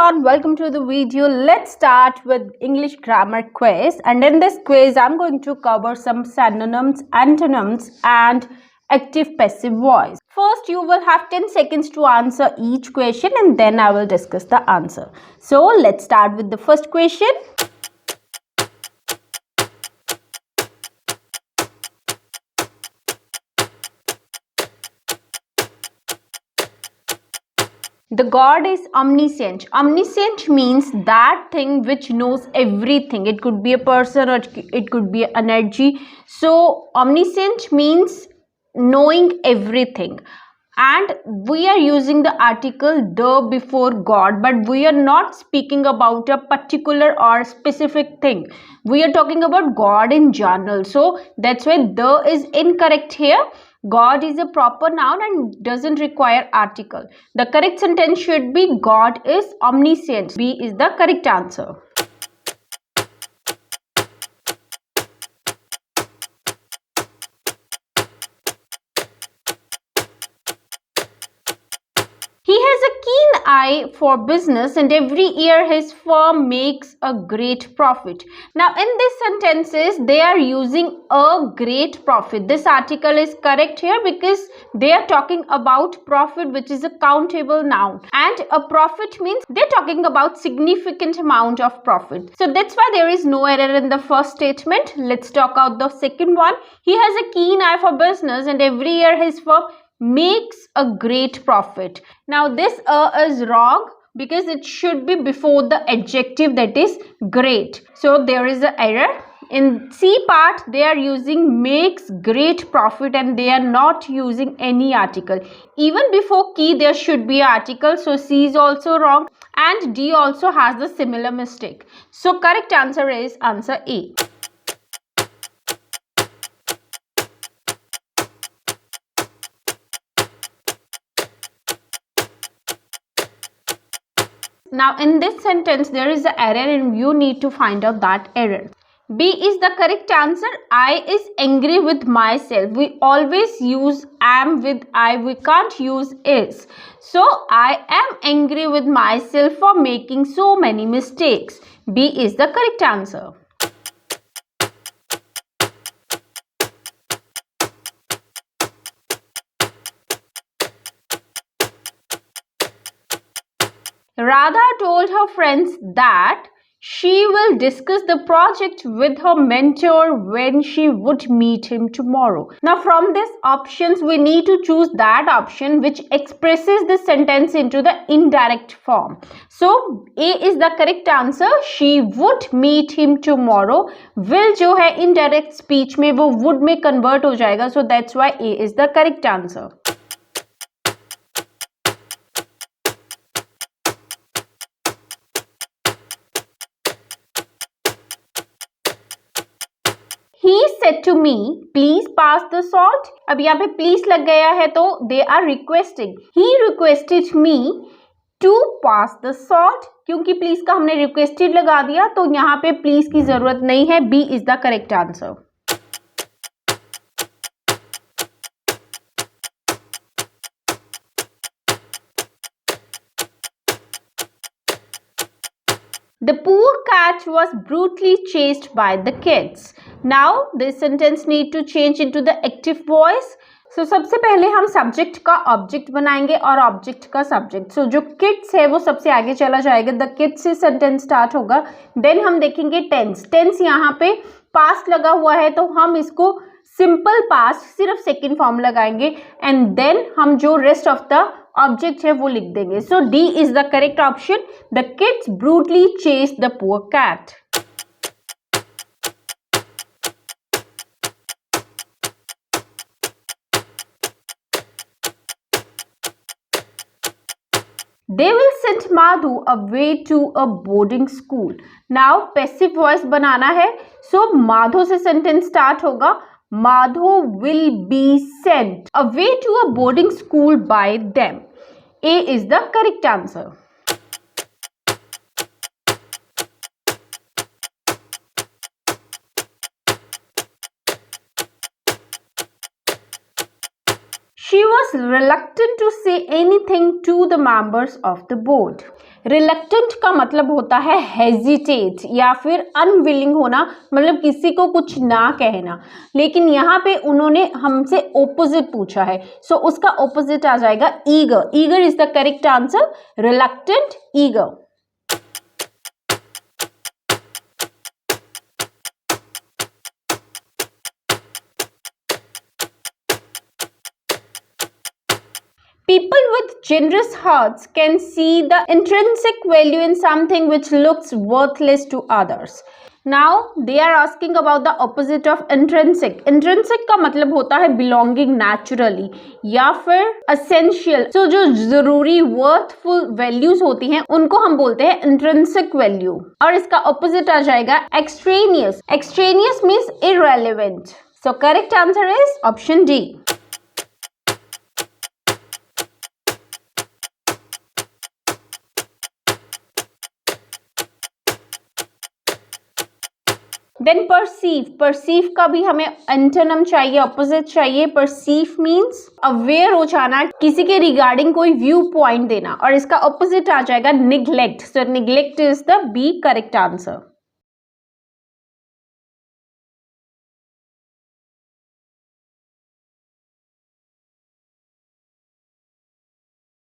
everyone, welcome to the video. Let's start with English grammar quiz, and in this quiz I'm going to cover some synonyms, antonyms and active passive voice. First you will have 10 seconds to answer each question and then I will discuss the answer. So let's start with the first question. The God is omniscient. Omniscient means that thing which knows everything. It could be a person or it could be energy. So omniscient means knowing everything. And we are using the article the before God, but we are not speaking about a particular or specific thing. We are talking about God in general. So that's why the is incorrect here. God is a proper noun and doesn't require article. The correct sentence should be God is omniscient. B is the correct answer. He has a keen eye for business and every year his firm makes a great profit. Now in these sentences they are using a great profit. This article is correct here because they are talking about profit, which is a countable noun, and a profit means they're talking about significant amount of profit. So that's why there is no error in the first statement. Let's talk out the second one. He has a keen eye for business and every year his firm makes a great profit. Now this is wrong because it should be before the adjective, that is great. So there is an error. In C part they are using makes great profit and they are not using any article. Even before key there should be an article, so C is also wrong and D also has the similar mistake. So correct answer is answer A. Now in this sentence there is an error and you need to find out that error. B is the correct answer. I is angry with myself. We always use am with I. We can't use is. So I am angry with myself for making so many mistakes. B is the correct answer. Radha told her friends that she will discuss the project with her mentor when she would meet him tomorrow. Now from these options we need to choose that option which expresses the sentence into the indirect form. So A is the correct answer. She would meet him tomorrow. Will जो है indirect speech में वो would में convert हो जाएगा. So that's why A is the correct answer. He said to me, please pass the salt. अब यहाँ पे please लग गया है तो they are requesting. He requested me to pass the salt. क्योंकि please का हमने requested लगा दिया तो यहाँ पे please की जरूरत नहीं है. B is the correct answer. The poor cat was brutally chased by the kids. Now this sentence need to change into the active voice. So सबसे पहले हम subject का object बनाएंगे और object का subject. So जो kids है वो सबसे आगे चला जाएगा. The kids से sentence start होगा. Then हम देखेंगे tense. Tense यहाँ पे past लगा हुआ है तो हम इसको simple past सिर्फ second form लगाएंगे and then हम जो rest of the object है वो लिख देंगे. So D is the correct option. The kids brutally chased the poor cat. They will send Madhu away to a boarding school. Now passive voice बनाना है. So Madhu से sentence start होगा. Madhu will be sent away to a boarding school by them. A is the correct answer. She was reluctant to say anything to the members of the board. Reluctant का मतलब होता है hesitate या फिर unwilling होना, मतलब किसी को कुछ ना कहना। लेकिन यहाँ पे उन्होंने हमसे ऑपोजिट पूछा है, सो उसका ऑपोजिट आ जाएगा eager. Eager is the correct answer, reluctant, eager. People with generous hearts can see the intrinsic value in something which looks worthless to others. Now they are asking about the opposite of intrinsic. Intrinsic का मतलब होता है belonging naturally या फिर essential. So जो जरूरी worthful values होती हैं उनको हम बोलते हैं intrinsic value. और इसका opposite आ जाएगा extraneous. Extraneous means irrelevant. So correct answer is option D. Then perceive का भी हमें एंटोनिम चाहिए, ऑपोजिट चाहिए। परसीव मीन्स अवेयर हो जाना, किसी के रिगार्डिंग कोई व्यू पॉइंट देना, और इसका ऑपोजिट आ जाएगा neglect. So neglect is the B correct answer.